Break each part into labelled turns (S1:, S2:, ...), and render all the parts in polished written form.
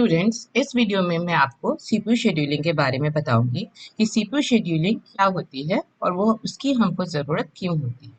S1: Students, इस video में मैं आपको सीपीयू शेड्यूलिंग के बारे में बताऊंगी कि सीपीयू शेड्यूलिंग क्या होती है और वो उसकी हमको ज़रूरत क्यों होती है।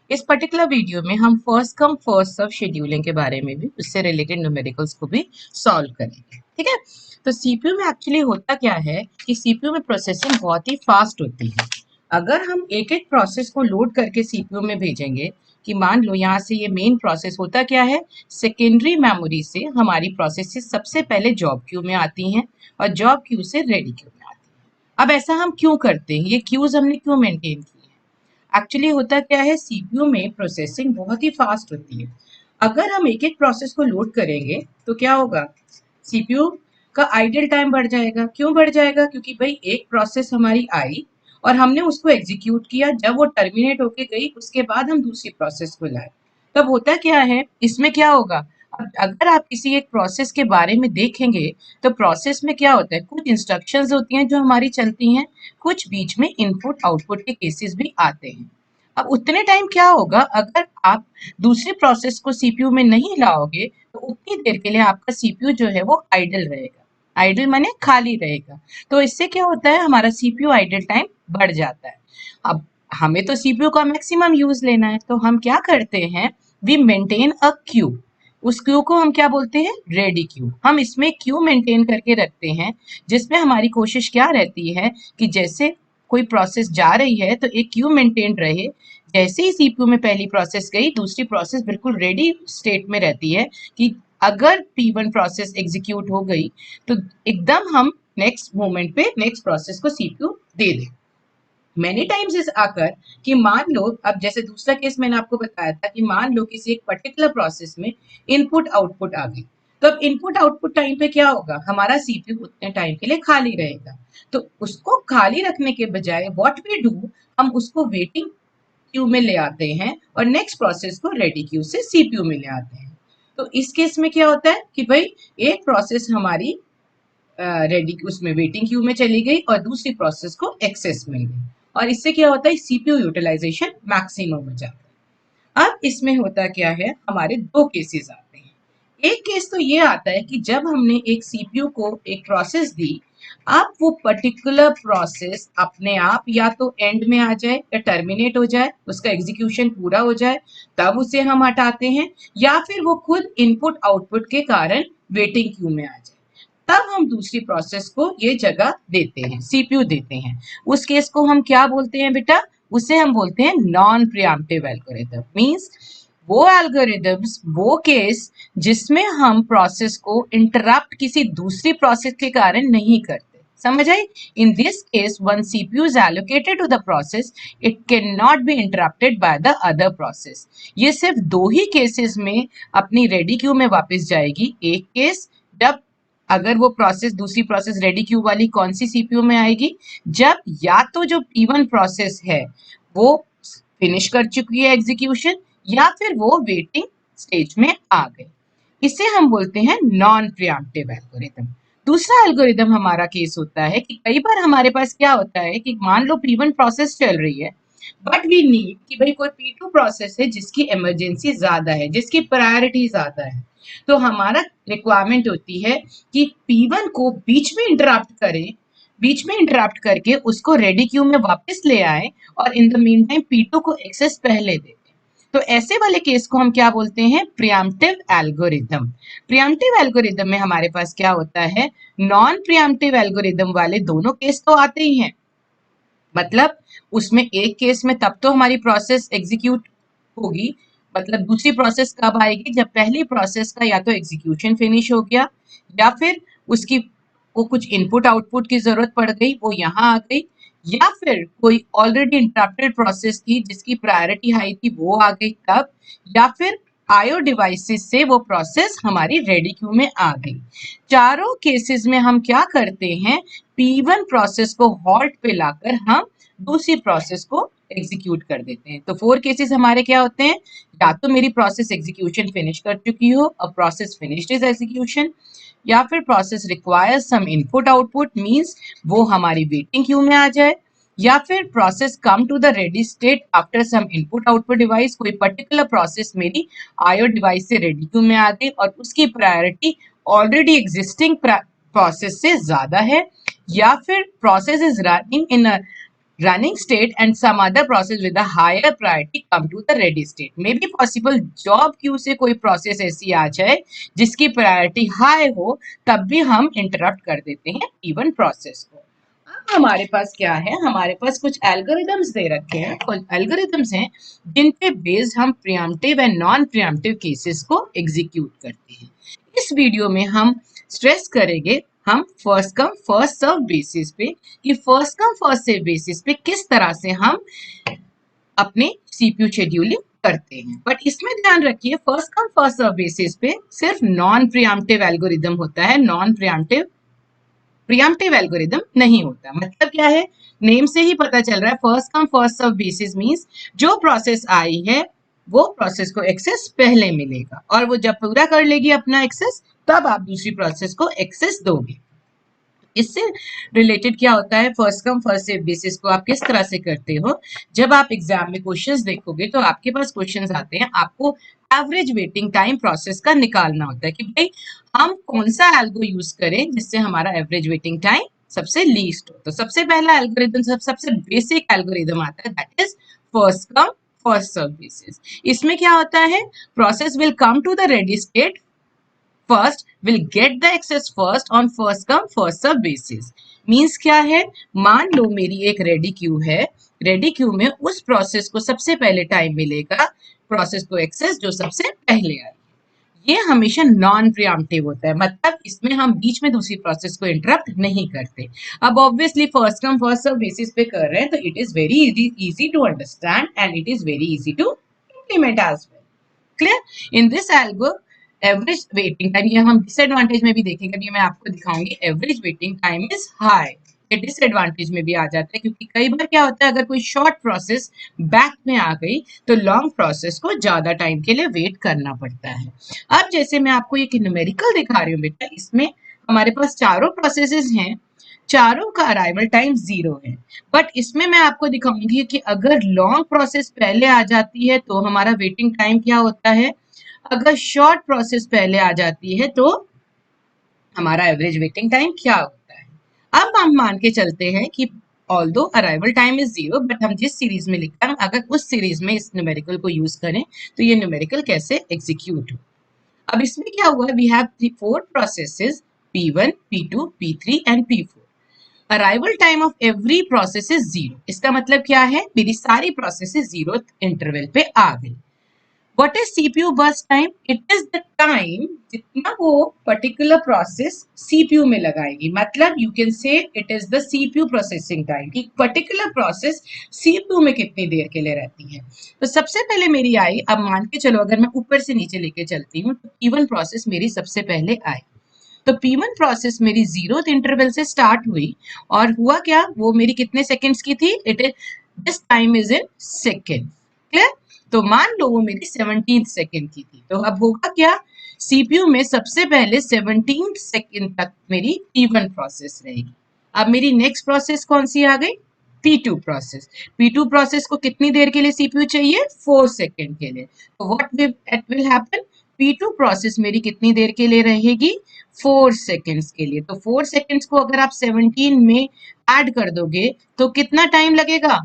S1: इस पर्टिकुलर वीडियो में हम first come first serve scheduling के बारे में भी, उससे रिलेटेड न्यूमेरिकल्स को भी सॉल्व करेंगे। ठीक है, तो सीपीयू में एक्चुअली होता क्या है कि सीपीयू में प्रोसेसिंग बहुत ही फास्ट होती है। अगर हम एक एक प्रोसेस को लोड करके सीपीयू में भेजेंगे कि मान लो यहाँ से ये मेन प्रोसेस होता क्या है, सेकेंडरी मेमोरी से हमारी प्रोसेसेस सबसे पहले जॉब क्यू में आती हैं और जॉब क्यू से रेडी क्यू में आती हैं। अब ऐसा हम क्यों करते हैं, ये क्यूज हमने क्यों मेंटेन की है? एक्चुअली होता क्या है, सीपीयू में प्रोसेसिंग बहुत ही फास्ट होती है। अगर हम एक एक प्रोसेस को लोड करेंगे तो क्या होगा, सीपीयू का आइडल टाइम बढ़ जाएगा। क्यों बढ़ जाएगा? क्योंकि भाई एक प्रोसेस हमारी आई और हमने उसको एग्जीक्यूट किया, जब वो टर्मिनेट होके गई उसके बाद हम दूसरी प्रोसेस को लाए। तब होता क्या है, इसमें क्या होगा, अब अगर आप किसी एक प्रोसेस के बारे में देखेंगे तो प्रोसेस में क्या होता है, कुछ इंस्ट्रक्शंस होती हैं जो हमारी चलती हैं, कुछ बीच में इनपुट आउटपुट के केसेस भी आते हैं। अब उतने टाइम क्या होगा, अगर आप दूसरी प्रोसेस को सीपीयू में नहीं लाओगे तो उतनी देर के लिए आपका सीपीयू जो है वो आइडल रहेगा। आइडल माने खाली रहेगा। तो इससे क्या होता है, हमारा सीपीयू आइडल टाइम बढ़ जाता है। अब हमें तो सीपीयू का मैक्सिमम यूज लेना है, तो हम क्या करते हैं, वी मेंटेन अ क्यू। उस क्यू को हम क्या बोलते हैं, रेडी क्यू। हम इसमें क्यू मेंटेन करके रखते हैं जिसमें हमारी कोशिश क्या रहती है कि जैसे कोई प्रोसेस जा रही है तो एक क्यू मेंटेन रहे। जैसे ही सीपीयू में पहली प्रोसेस गई, दूसरी प्रोसेस बिल्कुल रेडी स्टेट में रहती है कि अगर P1 प्रोसेस एग्जीक्यूट हो गई तो एकदम हम नेक्स्ट मोमेंट पे नेक्स्ट प्रोसेस को सीपीयू दे दें। मैनी टाइम्स इस आकर कि मान लो, अब जैसे दूसरा केस मैंने आपको बताया था कि मान लो किसी एक पर्टिकुलर प्रोसेस में इनपुट आउटपुट आ गई, तो अब इनपुट आउटपुट टाइम पे क्या होगा, हमारा सीपीयू उतने टाइम के लिए खाली रहेगा। तो उसको खाली रखने के बजाय व्हाट वी डू, हम उसको वेटिंग क्यू में ले आते हैं और नेक्स्ट प्रोसेस को रेडी क्यू से सीपीयू में ले आते हैं। तो इस केस में क्या होता है कि भाई एक प्रोसेस हमारी रेडी उसमें वेटिंग क्यू में चली गई और दूसरी प्रोसेस को एक्सेस मिल गई, और इससे क्या होता है, सीपीयू यूटिलाइजेशन मैक्सिमम हो जाता है। अब इसमें होता क्या है, हमारे दो केसेस आते हैं। एक केस तो ये आता है कि जब हमने एक सीपीयू को एक प्रोसेस दी, अब वो पर्टिकुलर प्रोसेस अपने आप या तो एंड में आ जाए या टर्मिनेट हो जाए, उसका एग्जीक्यूशन पूरा हो जाए, तब उसे हम हटाते हैं, या फिर वो खुद इनपुट आउटपुट के कारण वेटिंग क्यू में आ जाए, तब हम दूसरी प्रोसेस को ये जगह देते हैं, सीपीयू देते हैं। उस केस को हम क्या बोलते हैं बेटा, उसे हम बोलते हैं नॉन प्रिएम्प्टिव एल्गोरिथम। मींस वो एल्गोरिथम्स, वो केस जिसमें हम प्रोसेस को इंटरप्ट किसी दूसरी प्रोसेस के कारण नहीं करते। समझ आई? In this case one CPU is allocated to the process, it can not be interrupted by the other process. ये सिर्फ दो ही केसेस में अपनी रेडी क्यू में वापस जाएगी। एक केस जब अगर वो प्रोसेस, दूसरी प्रोसेस रेडी क्यू वाली कौन सी सीपीयू में आएगी, जब या तो जो P1 प्रोसेस है वो फिनिश कर चुकी है एग्जीक्यूशन, या फिर वो वेटिंग स्टेज में आ गई। इसे हम बोलते हैं नॉन प्रिएम्प्टिव एल्गोरिथम। दूसरा एल्गोरिथम हमारा केस होता है कि कई बार हमारे पास क्या होता है कि मान लो P1 प्रोसेस चल रही है, बट वी नीड कि भाई कोई P2 प्रोसेस है जिसकी इमरजेंसी ज्यादा है, जिसकी प्रायोरिटी ज्यादा है। तो हमारा रिक्वायरमेंट होती है कि P1 को बीच में इंटरप्ट करें, बीच में इंटरप्ट करके उसको रेडी क्यू में वापस ले आए और in the mean time P2 को एक्सेस पहले दे। तो ऐसे वाले केस को हम क्या बोलते हैं, प्रिएम्प्टिव एल्गोरिथम। प्रिएम्प्टिव एल्गोरिथम में हमारे पास क्या होता है, नॉन प्रिएम्प्टिव एल्गोरिथम वाले दोनों केस तो आते ही हैं। मतलब उसमें एक केस में तब तो हमारी प्रोसेस एग्जीक्यूट होगी, मतलब दूसरी प्रोसेस कब आएगी, जब पहली प्रोसेस का या तो एग्जीक्यूशन फिनिश हो गया, या फिर उसकी को कुछ इनपुट आउटपुट की जरूरत पड़ गई, वो यहाँ आ गई, या फिर कोई ऑलरेडी इंटरप्टेड प्रोसेस थी जिसकी प्रायोरिटी हाई थी, वो आ गई तब, या फिर आईओ डिवाइसेस से वो प्रोसेस हमारी रेडी क्यू में आ गई। चारों केसेस में हम क्या करते हैं, P1 प्रोसेस को हॉल्ट पे लाकर हम दूसरी प्रोसेस को एग्जीक्यूट कर देते हैं। तो 4 केसेस हमारे क्या होते हैं, या तो मेरी प्रोसेस एग्जीक्यूशन फिनिश कर चुकी हो, a process finished is execution, या फिर process requires some input output, means वो हमारी वेटिंग क्यू में आ जाए, या फिर process come to the ready state after some input output device. कोई पर्टिकुलर प्रोसेस मेरी आईओ डिवाइस से रेडी क्यू में आ गई और उसकी प्रायोरिटी ऑलरेडी एग्जिस्टिंग प्रोसेस से ज्यादा है, या फिर process is running in a running state and some other process with a higher priority come to the ready state. May be possible job queue से कोई प्रोसेस ऐसी आ जाए जिसकी प्रायोरिटी हाई हो, तब भी हम इंटरप्ट कर देते हैं P1 प्रोसेस को। अब हमारे पास क्या है, हमारे पास कुछ एल्गोरिदम्स दे रखे हैं, कुछ एल्गोरिदम्स हैं जिन पे बेस्ड हम preemptive and non preemptive cases को एग्जीक्यूट करते हैं। इस वीडियो में हम स्ट्रेस करेंगे हम first come first serve basis पे, कि first come first serve basis पे किस तरह से हम अपने सीपीयू शेड्यूलिंग करते हैं। बट इसमें ध्यान रखिए first come first serve basis पे सिर्फ नॉन प्रियम्पटिव एल्गोरिदम होता है, नॉन प्रियम्पटिव एल्गोरिदम नहीं होता। मतलब क्या है, नेम से ही पता चल रहा है first come first serve basis means जो प्रोसेस आई है वो प्रोसेस को एक्सेस पहले मिलेगा, और वो जब पूरा कर लेगी अपना एक्सेस तब आप दूसरी प्रोसेस को एक्सेस दोगे। इससे रिलेटेड क्या होता है, first come first serve basis को आप किस तरह से करते हो, जब आप एग्जाम में क्वेश्चंस देखोगे तो आपके पास क्वेश्चंस आते हैं, आपको एवरेज वेटिंग टाइम प्रोसेस का निकालना होता है कि भाई हम कौन सा एल्गो यूज करें जिससे हमारा एवरेज वेटिंग टाइम सबसे लीस्ट हो। तो सबसे पहला एल्गोरिदम सबसे बेसिक एल्गोरिदम आता है, that is first come first serve basis. इसमें क्या होता है, process will come to the ready state first will get the access first on first come first serve basis। Means क्या है, मान लो मेरी एक रेडी क्यू है, रेडी क्यू में उस प्रोसेस को सबसे पहले टाइम मिलेगा प्रोसेस को एक्सेस जो सबसे पहले आई। ये हमेशा नॉन प्रियम्पटिव होता है, मतलब इसमें हम बीच में दूसरी प्रोसेस को इंटरप्ट नहीं करते। अब obviously first come first serve basis पे कर रहे हैं तो it is very easy to understand and it is very easy to implement as well. Clear. In this algo average waiting time, ये हम डिसएडवांटेज में भी देखेंगे, अभी मैं आपको दिखाऊंगी, average waiting time is high. ये डिसएडवांटेज में भी आ जाता है क्योंकि कई बार क्या होता है, अगर कोई शॉर्ट प्रोसेस बैक में आ गई तो लॉन्ग प्रोसेस को ज्यादा टाइम के लिए वेट करना पड़ता है। अब जैसे मैं आपको एक न्यूमेरिकल दिखा रही हूँ बेटा, इसमें हमारे पास चारों प्रोसेसेस हैं, चारों का अराइवल टाइम 0 है, बट इसमें मैं आपको दिखाऊंगी कि अगर लॉन्ग प्रोसेस पहले आ जाती है तो हमारा वेटिंग टाइम क्या होता है, अगर शॉर्ट प्रोसेस पहले आ जाती है तो हमारा एवरेज वेटिंग टाइम क्या होता है। अब हम मान के चलते हैं कि although arrival time is 0, but हम जिस सीरीज में लिखा है अगर उस सीरीज में इस न्यूमेरिकल को यूज करें तो ये न्यूमेरिकल कैसे एग्जीक्यूट हो। अब इसमें क्या हुआ, we have 4 processes P1, P2, P3 and P4। Arrival time of every process is 0। इसका मतलब क्या है, मेरी सारी प्रोसेसेस 0th इंटरवल पे आ गई। What is CPU burst time? It is the time जितना वो particular process CPU में लगाएगी, मतलब you can say it is the CPU processing time कि particular process CPU में कितनी देर के लिए रहती है। तो सबसे पहले मेरी आई, अब मान के चलो अगर मैं ऊपर से नीचे लेके चलती हूँ तो P1 प्रोसेस मेरी सबसे पहले आई, तो P1 प्रोसेस मेरी 0th इंटरवल से स्टार्ट हुई और हुआ क्या, वो मेरी कितने सेकेंड्स की थी, it is this time is in second. Clear. तो मान लो वो मेरी 17 सेकेंड की थी, तो अब होगा क्या, सीपीयू में सबसे पहले 17 सेकेंड तक मेरी P1 प्रोसेस रहेगी। अब मेरी नेक्स्ट प्रोसेस कौन सी आ गई, P2 प्रोसेस। P2 प्रोसेस को कितनी देर के लिए सीपीयू चाहिए, 4 सेकेंड के लिए। तो what will happen, P2 process मेरी कितनी देर के लिए रहेगी, 4 सेकेंड्स के लिए। तो 4 सेकेंड्स को अगर आप 17 में ऐड कर दोगे तो कितना टाइम लगेगा,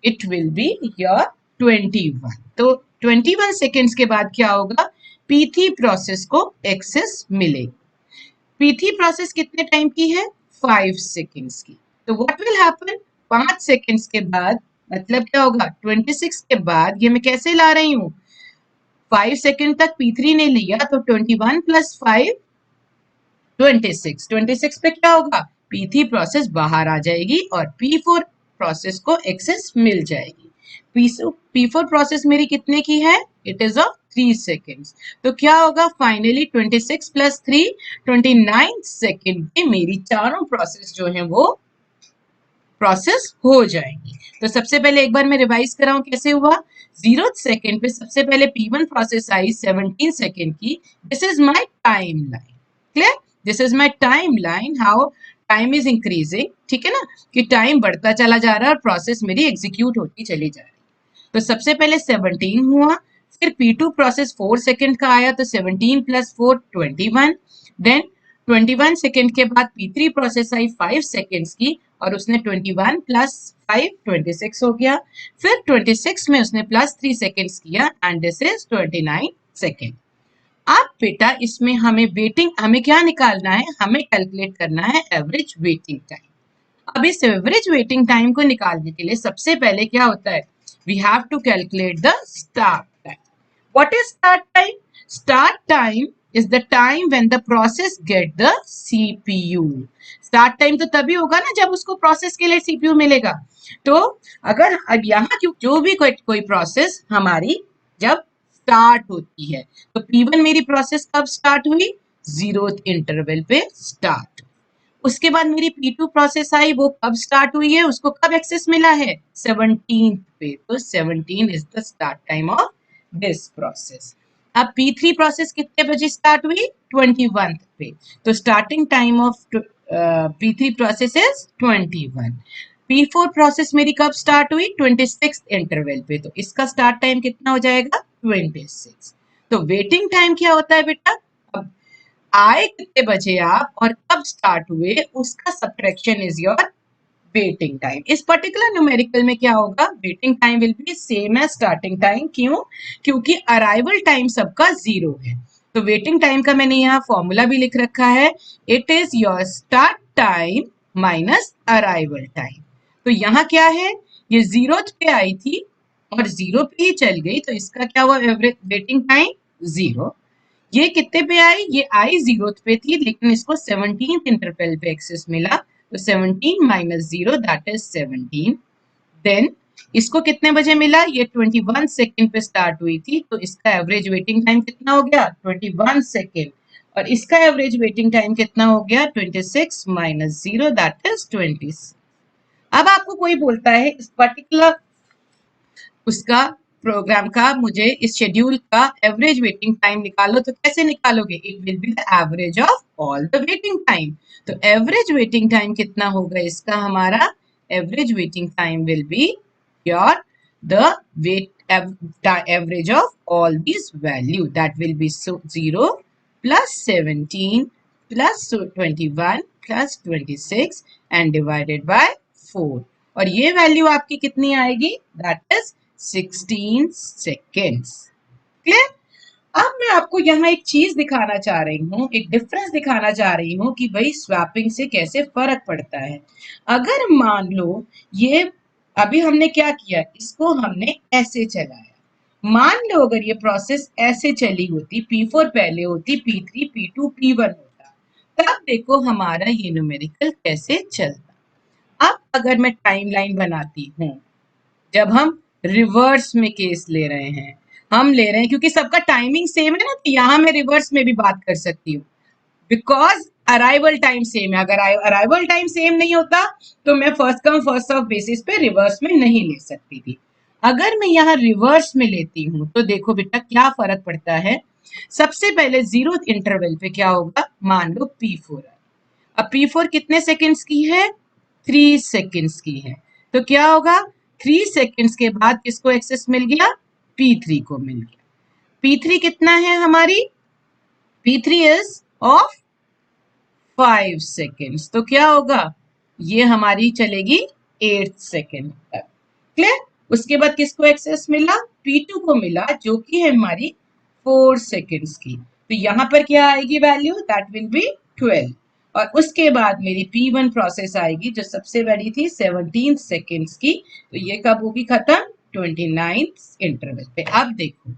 S1: इट विल बी योर 21। तो 21 सेकेंड्स के बाद क्या होगा, P3 प्रोसेस को एक्सेस मिलेगी। P3 प्रोसेस कितने टाइम की है, 5 सेकेंड्स की। तो व्हाट विल हैपन, 5 सेकेंड्स के बाद मतलब क्या होगा, 26 के बाद ये मैं कैसे ला रही हूँ, 5 सेकेंड तक P3 ने लिया तो 21 + 5 26, 26 पे क्या होगा, P3 प्रोसेस बाहर आ जाएगी और P4 प्रोसेस को एक्सेस मिल जाएगी। P4 प्रोसेस मेरी कितने की है, इट इज ऑफ 3 सेकेंड्स। तो क्या होगा, फाइनली 26 + 3 29 सेकेंड पे मेरी चारों प्रोसेस जो है वो प्रोसेस हो जाएंगी। तो सबसे पहले एक बार मैं रिवाइज कराऊं कैसे हुआ, 0th सेकेंड पे सबसे पहले P1 प्रोसेस आई 17 सेकेंड की, this is my time line. Clear, this is my time line, how time is increasing, ठीक है ना, कि टाइम बढ़ता चला जा रहा है और प्रोसेस मेरी एग्जीक्यूट होती चली जा रही है। तो सबसे पहले 17 हुआ, फिर P2 प्रोसेस 4 सेकंड का आया तो 17 प्लस 4 21। देन 21 सेकंड के बाद P3 प्रोसेस आई 5 सेकंड्स की और उसने 21 प्लस 5 26 हो गया। फिर 26 में उसने प्लस 3 सेकंड्स किया एंड दिस इज 29 सेकंड। अब बेटा इसमें हमें क्या निकालना है, हमें कैलकुलेट करना है एवरेज वेटिंग टाइम। अब इस एवरेज वेटिंग टाइम को निकालने के लिए सबसे पहले क्या होता है, we have to calculate the start time. What is start time? Start time is the time when the process get the CPU. Start time तो तभी होगा ना जब उसको प्रोसेस के लिए सीपीयू मिलेगा। तो अगर अब यहाँ जो भी कोई प्रोसेस हमारी जब स्टार्ट होती है तो P1 मेरी प्रोसेस कब स्टार्ट हुई, 0th इंटरवल पे स्टार्ट। उसके बाद मेरी P2 प्रोसेस आई, वो कब स्टार्ट हुई है, उसको कब एक्सेस मिला है, 17 पे। तो 17 is the start time of this process. अब P3 प्रोसेस कितने बजे स्टार्ट हुई, 21 पे। तो starting time of P3 process is 21। P4 process मेरी कब स्टार्ट हुई, 26 इंटरवल पे। तो इसका स्टार्ट टाइम कितना हो जाएगा, 26। तो वेटिंग टाइम क्या होता है बेटा, अब आए कितने बजे आप और कब स्टार्ट हुए उसका subtraction is your waiting time. इस पर्टिकुलर न्यूमेरिकल में क्या होगा, waiting time will be same as starting time. क्यों? क्योंकि अराइवल टाइम सबका 0 है। तो वेटिंग टाइम का मैंने यहाँ फॉर्मूला भी लिख रखा है, it is your start time minus arrival time. तो यहाँ क्या है, ये 0th पे आई थी और 0 पे ही चल गई, तो इसका क्या हुआ, एवरेज वेटिंग टाइम 0। ये कितने पे आई, ये आई 0th पे थी लेकिन इसको 17th इंटरवल पे एक्सेस मिला, तो 17 माइनस 0 दैट इज 17। देन इसको कितने बजे मिला, ये 21 सेकंड पे स्टार्ट हुई थी, तो इसका एवरेज वेटिंग टाइम कितना हो गया, 21 सेकंड। और इसका एवरेज वेटिंग टाइम कितना हो गया, 26 माइनस 0 दैट इज 20। अब आपको कोई बोलता है इस पर्टिकुलर उसका प्रोग्राम का, मुझे इस शेड्यूल का एवरेज वेटिंग टाइम निकालो, तो कैसे निकालोगे, it will be the average of all the waiting time. तो एवरेज वेटिंग टाइम कितना होगा इसका, हमारा average waiting time will be your the weight average of all this value, that will be 0 plus 17 plus 21 plus 26 and divided by 4। और ये value आपकी कितनी आएगी, दैट इज 16 सेकेंड्स। क्लियर? अब मैं आपको यहाँ एक चीज दिखाना चाह रही हूँ, एक डिफरेंस दिखाना चाह रही हूँ कि भाई स्वैपिंग से कैसे फर्क पड़ता है। अगर मान लो ये अभी हमने क्या किया, इसको हमने ऐसे चलाया, मान लो अगर ये प्रोसेस ऐसे चली होती, P4 पहले होती, P3 P2 P1 होता, तब देखो हमारा ये न्यूमेरिकल कैसे चलता। अब अगर मैं टाइमलाइन बनाती हूँ, जब हम रिवर्स में केस ले रहे हैं, हम ले रहे हैं क्योंकि सबका टाइमिंग सेम है ना, तो यहाँ मैं रिवर्स में भी बात कर सकती हूँ बिकॉज अराइवल टाइम सेम है। अगर अराइवल टाइम सेम नहीं होता तो मैं first come first serve basis पे रिवर्स में नहीं ले सकती थी। अगर मैं यहाँ रिवर्स में लेती हूँ तो देखो बेटा क्या फर्क पड़ता है। सबसे पहले 0th इंटरवल पे क्या होगा, मान लो P4 है। अब P4 कितने सेकेंड्स की है, 3 सेकेंड्स की है। तो क्या होगा, 3 सेकेंड्स के बाद किसको एक्सेस मिल गया, P3 को मिल गया। P3 कितना है हमारी, P3 इज ऑफ 5 सेकेंड्स, तो क्या होगा, ये हमारी चलेगी 8 सेकेंड तक। क्लियर? उसके बाद किसको एक्सेस मिला, P2 को मिला जो कि है हमारी 4 सेकेंड्स की। तो यहाँ पर क्या आएगी वैल्यू, दैट विल बी 12। और उसके बाद मेरी P1 प्रोसेस आएगी जो सबसे बड़ी थी 17 सेकेंड्स की, तो ये कब होगी खत्म, 29 इंटरवल पे। अब देखो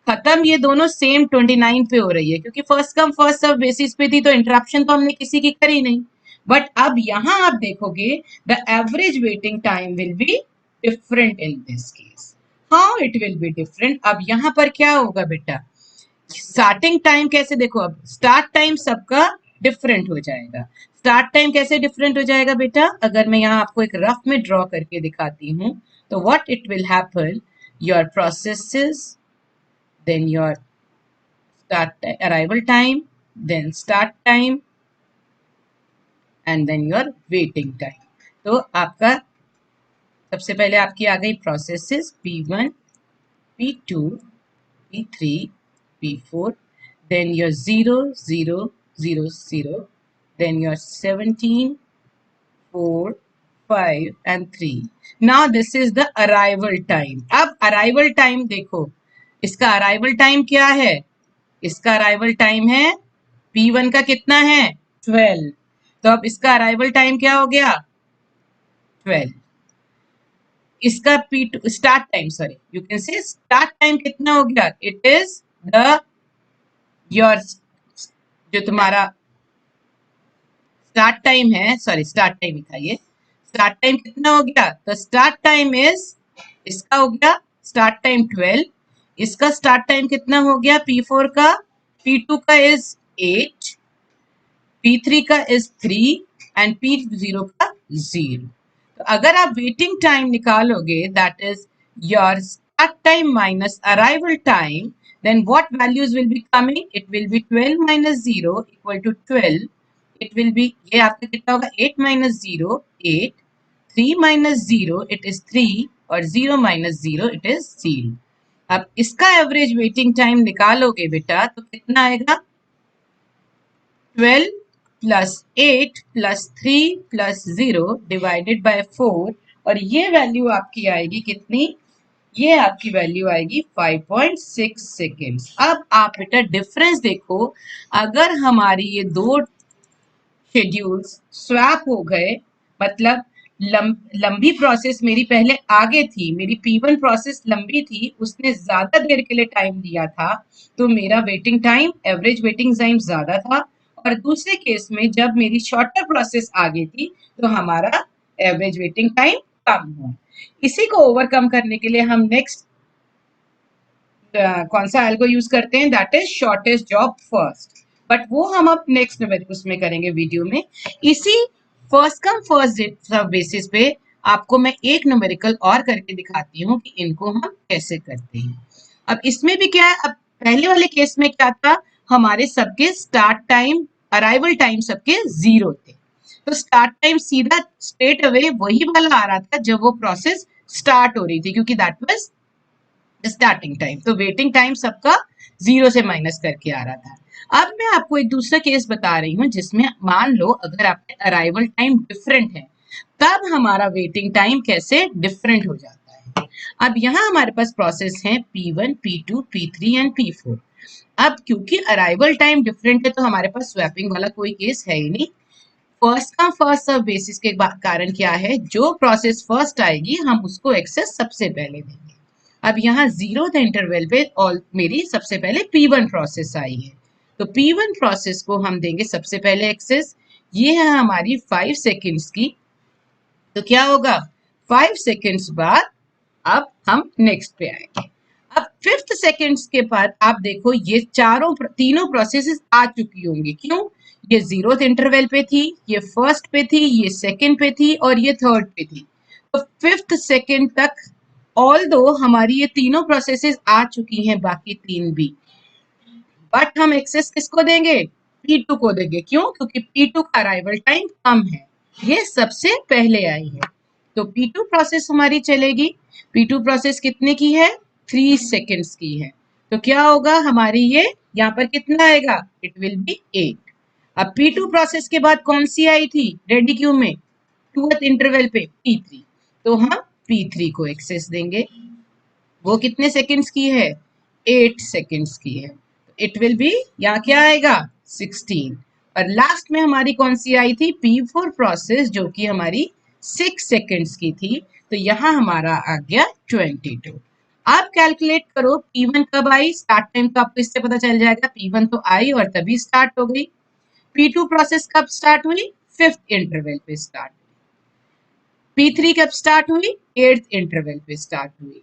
S1: खत्म, ये दोनों सेम 29 पे हो रही है क्योंकि first come first serve basis पे थी, तो इंटरप्शन तो हमने किसी की करी नहीं। बट अब यहाँ आप देखोगे the average waiting time will be different in this case. How it will be different, अब यहाँ पर क्या होगा बेटा, स्टार्टिंग टाइम कैसे, देखो अब स्टार्ट टाइम सबका डिफरेंट हो जाएगा। स्टार्ट टाइम कैसे डिफरेंट हो जाएगा बेटा, अगर मैं यहाँ आपको एक रफ में ड्रॉ करके दिखाती हूँ तो what it will happen, your processes, then your start arrival time, then start time and then your waiting time। तो आपका सबसे पहले आपकी आ गई processes P1 P2 P3, P4, then your 0, 0, 0, 0, then your 17, 4, 5 and 3. Now this is the arrival time. अब arrival time देखो, इसका arrival time क्या है? इसका arrival time है P1 का कितना है 12. तो अब इसका arrival time क्या हो गया 12. इसका P2 start time, sorry you can say start time कितना हो गया, इट इज द योर जो तुम्हारा स्टार्ट टाइम है, सॉरी स्टार्ट टाइम लिखा, ये स्टार्ट टाइम कितना हो गया, तो स्टार्ट टाइम इज इसका हो गया स्टार्ट टाइम 12, इसका स्टार्ट टाइम कितना हो गया P4 का, P2 का इज 8, P3 का इज 3 एंड P0 का 0. तो अगर आप वेटिंग टाइम निकालोगे that is your start time minus arrival time, then what values will be coming, it will be 12 minus 0 equal to 12, it will be ये आपका कितना होगा 8 minus 0 8, 3 minus 0 it is 3 और 0 minus 0 it is 0. अब इसका average waiting time निकालोगे बेटा तो कितना आएगा 12 plus 8 plus 3 plus 0 divided by 4 और ये वैल्यू आपकी आएगी कितनी, ये आपकी वैल्यू आएगी 5.6 सेकेंड्स. अब आप बेटा डिफरेंस देखो, अगर हमारी ये दो शेड्यूल्स स्वैप हो गए, मतलब लंबी प्रोसेस मेरी पहले आगे थी, मेरी P1 प्रोसेस लंबी थी, उसने ज्यादा देर के लिए टाइम दिया था, तो मेरा waiting time average waiting time ज्यादा था. और दूसरे केस में जब मेरी शॉर्टर प्रोसेस आगे थी तो हमारा एवरेज वेटिंग टाइम कम हुआ. इसी को ओवरकम करने के लिए हम नेक्स्ट कौन सा एल्गो यूज करते हैं, that is shortest job first, but वो हम अब नेक्स्ट उसमें करेंगे वीडियो में. इसी फर्स्ट कम फर्स्ट बेसिस पे आपको मैं एक न्यूमेरिकल और करके दिखाती हूँ कि इनको हम कैसे करते हैं. अब इसमें भी क्या है, अब पहले वाले केस में क्या था, हमारे सबके स्टार्ट टाइम अराइवल टाइम सबके 0 थे, तो स्टार्ट टाइम सीधा स्ट्रेट अवे वही वाला आ रहा था जब वो प्रोसेस स्टार्ट हो रही थी, क्योंकि दैट वाज स्टार्टिंग टाइम. तो वेटिंग टाइम सबका 0 से माइनस करके आ रहा था. अब मैं आपको एक दूसरा केस बता रही हूँ जिसमें मान लो अगर आपके अराइवल टाइम डिफरेंट है, तब हमारा वेटिंग टाइम कैसे डिफरेंट हो जाता है. अब यहाँ हमारे पास प्रोसेस है P1, P2, P3 and P4. अब क्योंकि अराइवल टाइम डिफरेंट है तो हमारे पास स्वैपिंग वाला कोई केस है ही नहीं. First come first serve basis के कारण क्या है, जो प्रोसेस फर्स्ट आएगी हम उसको एक्सेस सबसे पहले देंगे. अब यहाँ 0th इंटरवल पे और मेरी सबसे पहले P1 प्रोसेस आई है, तो P1 प्रोसेस को हम देंगे सबसे पहले एक्सेस. ये है हमारी 5 सेकेंड्स की, तो क्या होगा 5 सेकेंड्स बाद अब हम नेक्स्ट पे आएंगे. अब 5th सेकेंड्स के बाद आप देखो ये तीनों प्रोसेसेस आ चुकी होंगी. क्यों, ये 0th इंटरवल पे थी, ये फर्स्ट पे थी, ये सेकेंड पे थी और ये थर्ड पे थी. तो 5th सेकेंड तक ऑल दो हमारी ये तीनों प्रोसेसेस आ चुकी हैं, बाकी 3 भी, बट हम एक्सेस किसको देंगे, P2 को देंगे. क्यों, क्योंकि P2 का अराइवल टाइम कम है, ये सबसे पहले आई है, तो P2 प्रोसेस हमारी चलेगी. P2 प्रोसेस कितने की है, 3 सेकेंड्स की है, तो क्या होगा हमारी ये यहाँ पर कितना आएगा, इट विल बी 8. अब P2 प्रोसेस के बाद कौन सी आई थी रेडी क्यू में, 2th इंटरवल पे P3, तो हम P3 को एक्सेस देंगे. वो कितने सेकेंड्स की है, 8 सेकेंड्स की है, इट विल बी यहाँ क्या आएगा 16. और लास्ट में हमारी कौन सी आई थी, P4 प्रोसेस, जो कि हमारी 6 सेकेंड्स की थी, तो यहाँ हमारा आ गया 22. आप कैलकुलेट करो P1 कब आई, स्टार्ट टाइम तो आपको इससे पता चल जाएगा, P1 तो आई और तभी स्टार्ट हो गई. P2 प्रोसेस कब स्टार्ट हुई, 5th इंटरवल पे स्टार्ट हुई. P3 कब स्टार्ट हुई, 8th इंटरवल पे स्टार्ट हुई.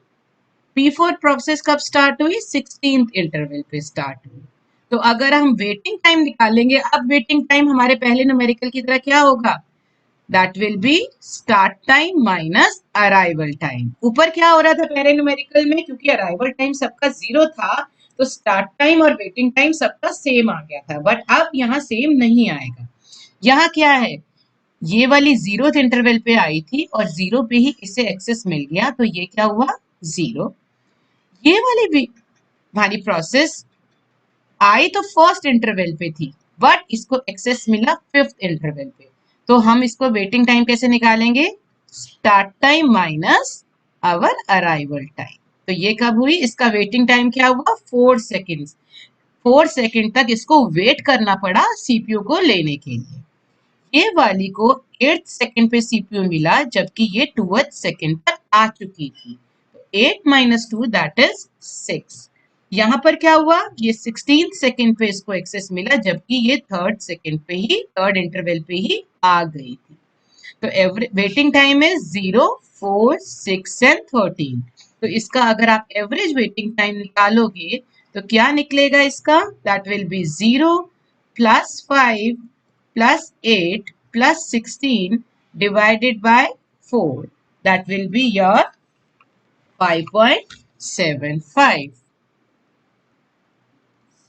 S1: P4 प्रोसेस कब स्टार्ट हुई, 16th इंटरवल पे स्टार्ट हुई. तो अगर हम वेटिंग टाइम निकालेंगे, अब वेटिंग टाइम हमारे पहले न्यूमेरिकल की तरह क्या होगा, that will B start time minus arrival time. ऊपर क्या हो रहा था पहले न्यूमेरिकल में, क्योंकि अराइवल टाइम सबका 0 था तो स्टार्ट टाइम और वेटिंग टाइम सबका सेम आ गया था, बट अब यहाँ सेम नहीं आएगा. यहाँ क्या है, ये वाली 0th इंटरवल पे आई थी और 0 पे ही इसे एक्सेस मिल गया, तो ये क्या हुआ 0. ये वाली भी हमारी प्रोसेस आई तो फर्स्ट इंटरवल पे थी, बट इसको एक्सेस मिला फिफ्थ इंटरवल पे। तो हम इसको वेटिंग टाइम कैसे निकालेंगे? Start time minus our arrival time. तो ये कब हुई? इसका वेटिंग टाइम क्या हुआ? 4 सेकेंड। 4 सेकेंड तक इसको वेट करना पड़ा सीपीयू को लेने के लिए। ये वाली को 8 सेकेंड पे सीपीयू मिला, जबकि ये 2 सेकेंड पर आ चुकी थी। 8 - 2 दैट इज 6। यहाँ पर क्या हुआ? ये 16 सेकेंड पे इसको एक्सेस मिला, जबकि ये थर्ड इंटरवल पे ही आ गई थी। तो वेटिंग टाइम है 0, 4, 6 एंड 13। तो इसका अगर आप एवरेज वेटिंग टाइम निकालोगे तो क्या निकलेगा इसका? That will be 0 + 5 + 8 + 16 divided by 4. That will be your 5.75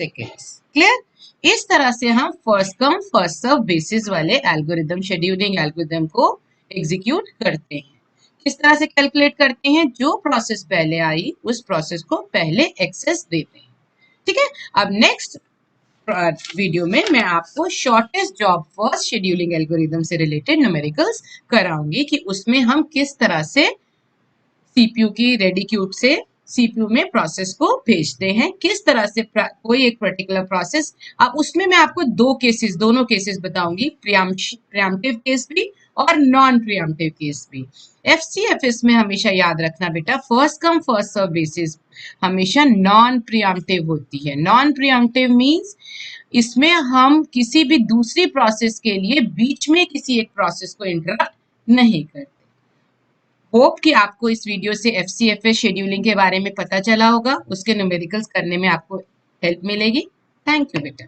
S1: seconds. Clear? इस तरह से हम first come first serve basis वाले एल्गोरिदम, शेड्यूलिंग एल्गोरिदम को एग्जीक्यूट करते हैं। किस तरह से कैलकुलेट करते हैं? जो प्रोसेस पहले आई उस प्रोसेस को पहले एक्सेस देते हैं। ठीक है, अब नेक्स्ट वीडियो में मैं आपको shortest job first scheduling algorithm से रिलेटेड न्यूमेरिकल्स कराऊंगी कि उसमें हम किस तरह से सीपीयू की रेडी क्यूब से सीपीयू में प्रोसेस को भेजते हैं, किस तरह से कोई एक पर्टिकुलर प्रोसेस। अब उसमें मैं आपको दोनों केसेस बताऊंगी, प्रियम्पटिव केस भी और नॉन प्रियम्पटिव केस भी। एफसीएफएस में हमेशा याद रखना बेटा, first come first serve basis हमेशा नॉन प्रियम्पटिव होती है। नॉन प्रियम्पटिव मींस इसमें हम किसी भी दूसरी प्रोसेस के लिए बीच में किसी एक प्रोसेस को इंटरप्ट नहीं करते। होप कि आपको इस वीडियो से एफसीएफएस शेड्यूलिंग के बारे में पता चला होगा, उसके न्यूमेरिकल्स करने में आपको हेल्प मिलेगी। थैंक यू बेटा।